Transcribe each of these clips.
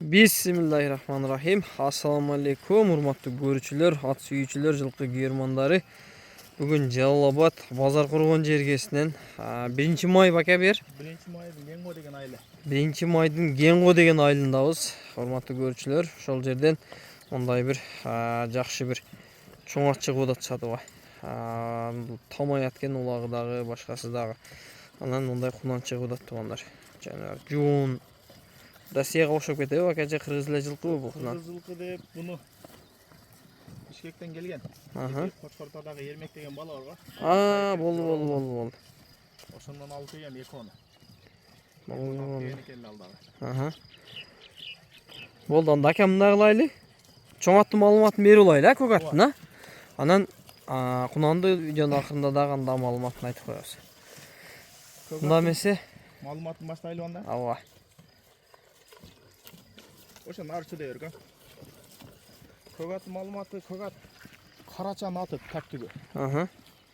Bismillahirrahmanirrahim. Assalamu alaikum, hurmatly görүүчүлөр, ат сүйүүчүлөр, жылкы күйөрмандары. Бүгүн Жалал-Абад базар кургон жергесинен 1 май бака бер. 1 майдын Генго деген айылы. 1 майдын Генго деген айылындабыз, hurmatly görүүчүлөр. Ошол жерден мындай бир жакшы бир чоң ат чыгып атат сатууга. Тамай аткен улагы дагы, башкасы дагы. Анан мындай кунан чыгып атат тугандар. Жана жуун Россияга окшоп кетеби, акача кыргыз эле жылкыбы бул? Кыргыз жылкы деп буну Бишкектен келген. Кочкортодогу Ермек деген бала бар го. Болду. Ошондон алып келгем 2 оны. Болду, анда акамды кылайлы. Чоң аттын маалыматын берип алайлы, көк аттын, Анан кунанды видеонун акырында дагы анда маалыматын айтып коебуз. Мында эмесе? Маалыматын баштайлы анда. Ооба. Ошон арчы деп берген. Көк аттын маалыматы, көк ат Карачан аты тактүгү.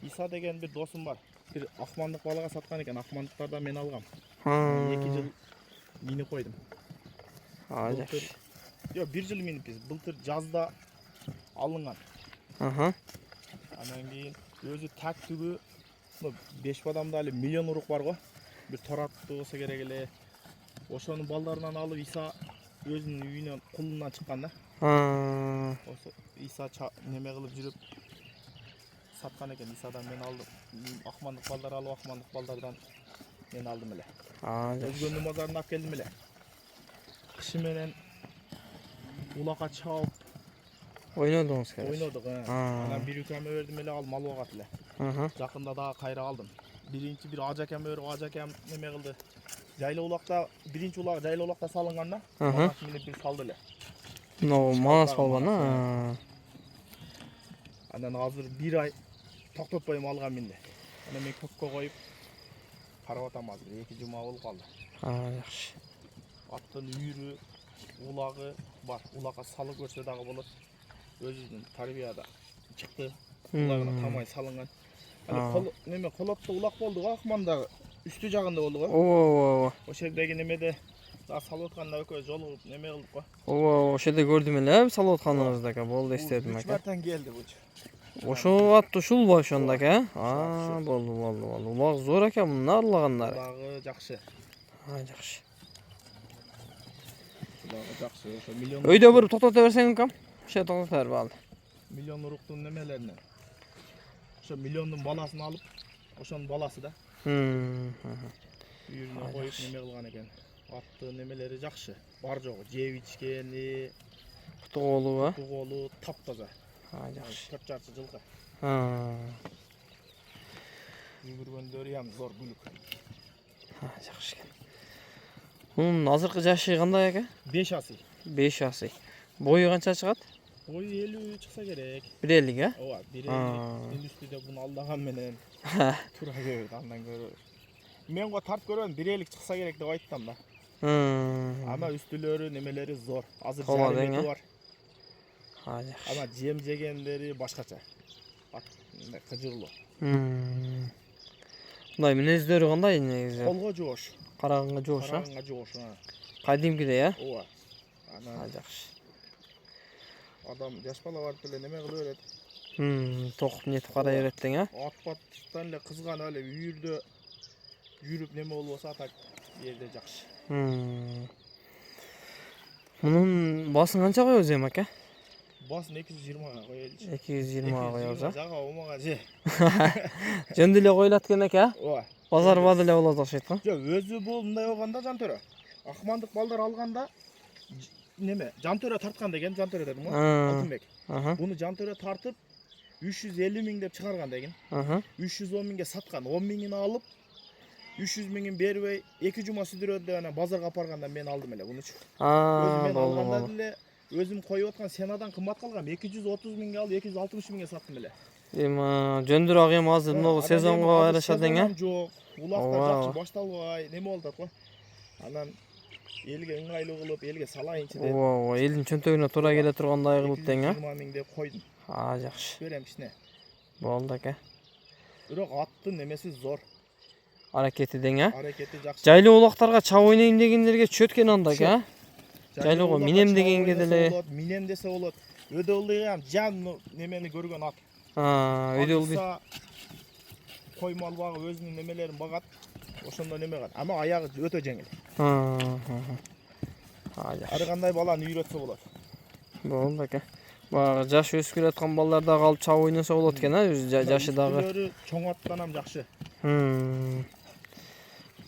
Иса деген бир досум бар. Бир акмандык балага саткан экен, акмандыктардан мен алгам. 2 жыл минип койдум. Жакшы. Жок, 1 жыл миниппиз. Былтыр жазда алынган. Анан кийин өзү тактүгү 5 бадамда эле миллион урук бар го. Бир торатты болсо керек эле. Ошонун балдарынан алып Иса өзүнүн үйүнөн кулунан чыккан да. Ошо Иса неме кылып жүрүп саткан экен. Исадан мен алдым. Акмандык балдар алып, акмандык балдардан мен алдым эле. Өзгөндүн базарына алып келдим эле. Кышы менен улакка чаап Ойнодуңуз керек. Ойнодук. Анан бир үкөмө бердим эле, ал мал багат эле. Жакында дагы кайра алдым. Биринчи бир ажакем берип, ажакем неме кылды. Жайлы улакта, биринчи улак жайлы улакта салынган да. Манас минип бир салды эле. Манас балбан, Анан азыр 1 ай токтотпой малга минди. Анан мен көккө коюп карап атам азыр. 2 жума болуп калды. Жакшы. Аттын үйүрү, улагы бар. Улакка салып көрсө дагы болот. Өзүнүн тарбияда чыкты. Улагына тамай салынган. Анан неме колотто улак болду го, акмандагы үстү жагында болду го. Ооба. Ошол жердеги немеде да салып атканда экөө жолугуп неме кылдык го. Ошол жерде көрдүм эле, салып атканыңызды ака. Болду, эстедим ака. 3 бартан келди бул. Ошол ат ушулбу ошондо ака? Болду. Улак зор ака, мунун арлагандары. Улагы жакшы. Жакшы. Улагы жакшы. Ошо миллион. Өйдө бір токтото берсең акам. Ошо токтото бер балды. Миллион уруктун немелеринен. Ошо миллиондун баласын алып, ошонун баласы да. Үйүрүнө коюп неме кылган экен. Аттын немелери жакшы. Бар жогу жеп ичкени, Кутуголу, кутуголу таптаза. Жакшы. 4 жарчы жылкы. Үйүргөндөрү ham зор бүлүк. Жакшы экен. Мунун азыркы жашы кандай ака? 5 асый. 5 асый. Бою канча чыгат? Бою 50 чыкса керек. 1.50, Ооба, 1.50. Мен үстүдө буну алдаган менен тура келет, андан көрө. Мен го тарт көрөм 1.50 чыкса керек деп айттым да. Ама үстүлөрү, немелери зор. Азыр жарымети бар. Жакшы. Ама жем жегендери башкача. Кыжырлуу. Мындай мүнөздөрү кандай негизи? Колго жоош. Караганга жоош, Караганга жоош. Кадимкидей, Ооба. Анан жакшы. Адам жаш бала барып эле неме кылып берет. Токуп нетип карай берет дең, Ат-паттан эле кызган эле үйүрдө жүрүп неме болбосо так жерде жакшы. Мунун басын канча коебуз эми ака? Басын 220 коелучу. 220 коебуз, Жага омага же. Жөндөр эле коюлат экен ака? Ооба. Базар баада эле болот окшойт го? Жок, өзү бул мындай болгондо Жантөрө. Акмандык балдар алганда неме, Жантөрө тарткан деген, Жантөрө дедим го, Алтынбек. Буну Жантөрө тартып 350 миң деп чыгарган деген. 310 миңге саткан. 10 миңин алып 300 миңин бербей 2 жума сүдүрөдү деп базарга апарганда мен алдым эле бунучу. Өзүм мен алганда эле өзүм коюп аткан сенадан кымбат калган. 230 миңге алып 260 миңге саттым эле. Жөндөр ак эми азыр могу сезонго айраша дең, Жок, улактар жакшы башталбай, неме болуп атат го. Анан элге ыңгайлуу кылып, элге салайынчы деп. Ооба, элдин чөнтөгүнө туура келе тургандай кылып дең, 20 миң деп койдум. Жакшы. Берем кичине. Болду ака. Бирок аттын немеси зор. Аракети дең, Аракети жакшы. Жайлуу улактарга чап ойнойм дегендерге чөткөн анда ака. Жайлоо минем дегенге деле. Минем десе болот. Өдө ылдый ham жан немени көргөн ат. Өйдө ылдый. Кой мал багып өзүнүн немелерин багат. Ошондо неме кылат. Ама аягы өтө жеңил. Ары кандай баланы үйрөтсө болот. Болду ака. Баягы жаш өсүп келаткан балдар да калып чабып ойносо болот экен, жашы дагы. Чоң аттан ham жакшы.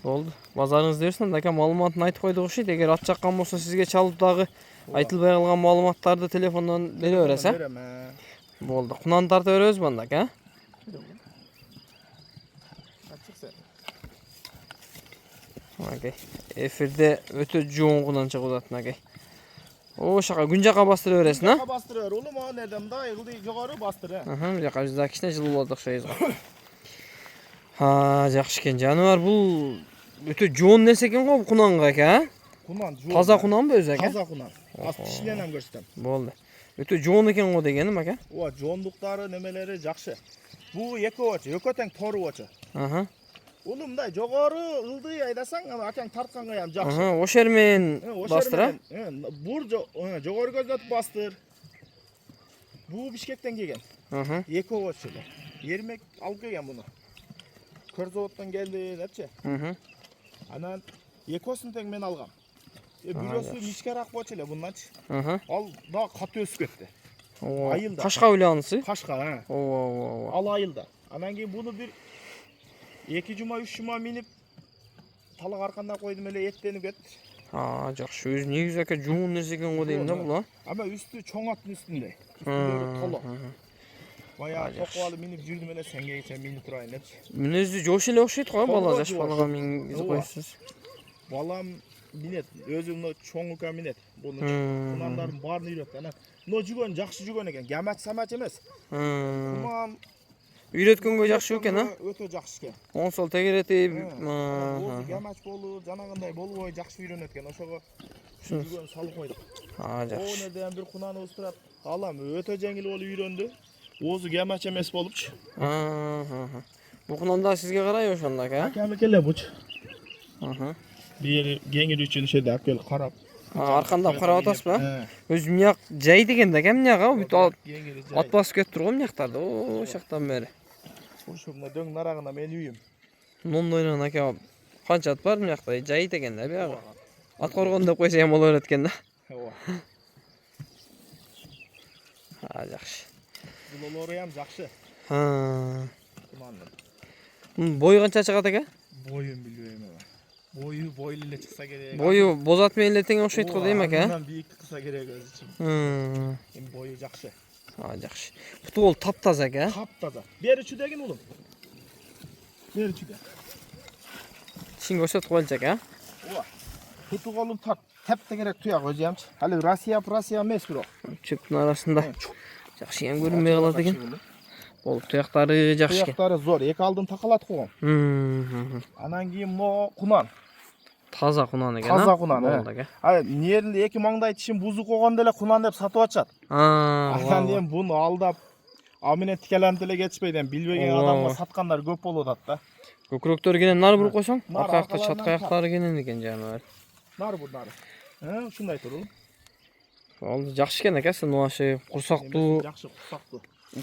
Болду. Базарыңыз берсин, ака маалыматын айтып койдук окшойт. Эгер ат жаккан болсо сизге чалып дагы айтылбай калган маалыматтарды телефондон бере бересиз, а? Берем. Болду. Кунаны тарта беребизби анда, ака? Окей. Эфирде өтө жоң кунан чыгып атат, акай. Ошака күн жака бастыра бересиң, а? Жака бастыра бер. Улум ал жерден мындай ылдый жогору бастыр, Бу жака биз да кичине жылуулап окшойбуз го. Жакшы экен. Жаныбар бул өтө жоон нерсе экен го кунанга, ака, Кунан жоон. Таза кунанбы өзү, ака? Таза кунан. Аст тишинен ham көрсөтөм. Болду. Өтө жоон экен го дегеним, ака. Ооба, жоондуктары немелери жакшы. Бул экөө тең тору очо. Улум мындай жогору ылдый айдасаң, акаң тартканга ham жакшы. Ошер менен бастыр, а? Бур жогору көздөтүп бастыр. Бул Бишкектен келген. Экөө очо. Ермек алып келген буну. Көр заводдон келди, депчи. Анан экөөсүн тең мен алгам. Бирөөсү мишкараак болчу эле bundanчы. Ал да каты өсүп кетти. Айылда. Кашка уйланысы? Кашка, Ооба. Ал айылда. Анан кийин буну бир 2 жума 3 жума минип талак арканда койдум эле, эттенип кетти. Жакшы. Өзү негизи ака жоон нерсе экен го дейм да бул, а? Ама үстү чоң аттын үстүндө. Үстүндө толо. Баягы токуп алып минип жүрдүм эле, сеңгече минип турайын депчи. Мүнөзү жош эле окшойт го, бала жаш балага мингиз коесуз. Балам минет, өзү мына чоң ука минет. Буну кунандардын баарын үйрөттү. Анан мына жүгөн жакшы жүгөн экен, гамач эмес. Кунан Үйрөткөнгө жакшы экен, а? Өтө жакшы экен. Оң сол тегеретип, гамач болуп, жанагындай болбой жакшы үйрөнөт экен. Ошого жүгөн салып койдук. Жакшы. О нерден бир кунаныбыз турат. Алам өтө жеңил болуп үйрөндү. Оозу гамач эмес болупчу. Бул кунан да сизге карайбы ошондо, ака? Акам келе буч. Бери кеңир үчүн ошеде алып келип карап. Аркандап карап атасызбы? Өзү мыяк жай дегенде экен мыяга, бүт ат басып кетип турган мыяктарды. Ошактан бери. Ушу мына дөң нарагына менин үйүм. Нон ойнаган ака канча ат бар мыякта? Жай дегенде биягы. Ат коргон деп койсо эм боло берет экен да. Ооба. Жакшы. Булолору ham жакшы. Бою канча чыгат экен? Боюн билбейм ага. Бойлуу эле чыкса керек. Бою боз ат менен эле тең окшойт го дейм, ака. Андан бийик кылса керек өзү үчүн. Эми бою жакшы. Жакшы. Путбол таптаза, ака. Таптаза. Бери чүдөгүн улум. Бери чүдө. Тишиң көрсөтүп коелучу, ака. Ооба. Путголум тепте керек туяк өзү ямчы. Али Россия эмес бирок. Чөптүн арасында жакшы эң көрүнбөй калат экен. Болуп, туяктары жакшы экен. Туяктары зор, эки алдын такалат койгон. Анан кийин мо кунан. Таза кунан экен, а? Таза кунан, неринде эки маңдай тишин бузук койгондо эле кунан деп сатып атышат. Анан эми буну алдап, менен тикеленип эле кетишпейт, эми билбеген адамга саткандар көп болуп атат да. Көкүрөктөрү кенен нары буруп койсоң, арка аякта чатка аяктары кенен экен жаныбар. Нары бур, нары. Ушундай тур. Болду, жакшы экен ака, сыныбашы, курсактуу. Жакшы курсактуу.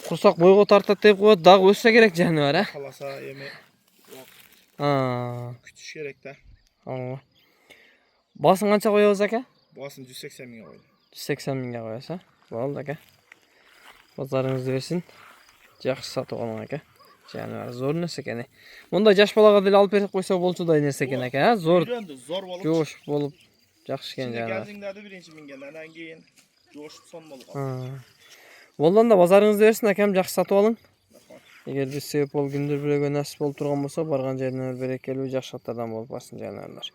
Курсак бойго тартат деп коет, дагы өссө керек жаныбар, а? Каласа эми күтүш керек да. Басын канча коебуз ака? Басын 180 миңге койдум. 180 миңге коебуз, а? Болду ака. Базарыңызды берсин. Жакшы сатып алган ака. Жаныбар зор нерсе экен. Мындай жаш балага деле алып берип койсо болчудай нерсе экен ака, а? Зор болуп. Жош болуп жакшы экен жаныбар. Келдиңдерди биринчи минген, анан кийин жошуп сон болгон. Болду анда базарыңызды берсин акам, жакшы сатып алың. Эгер биз себеп болуп күндөр бирөөгө насип болуп турган болсо, барган жериңер берекелүү, жакшы аттардан болуп барсын жаныбарлар.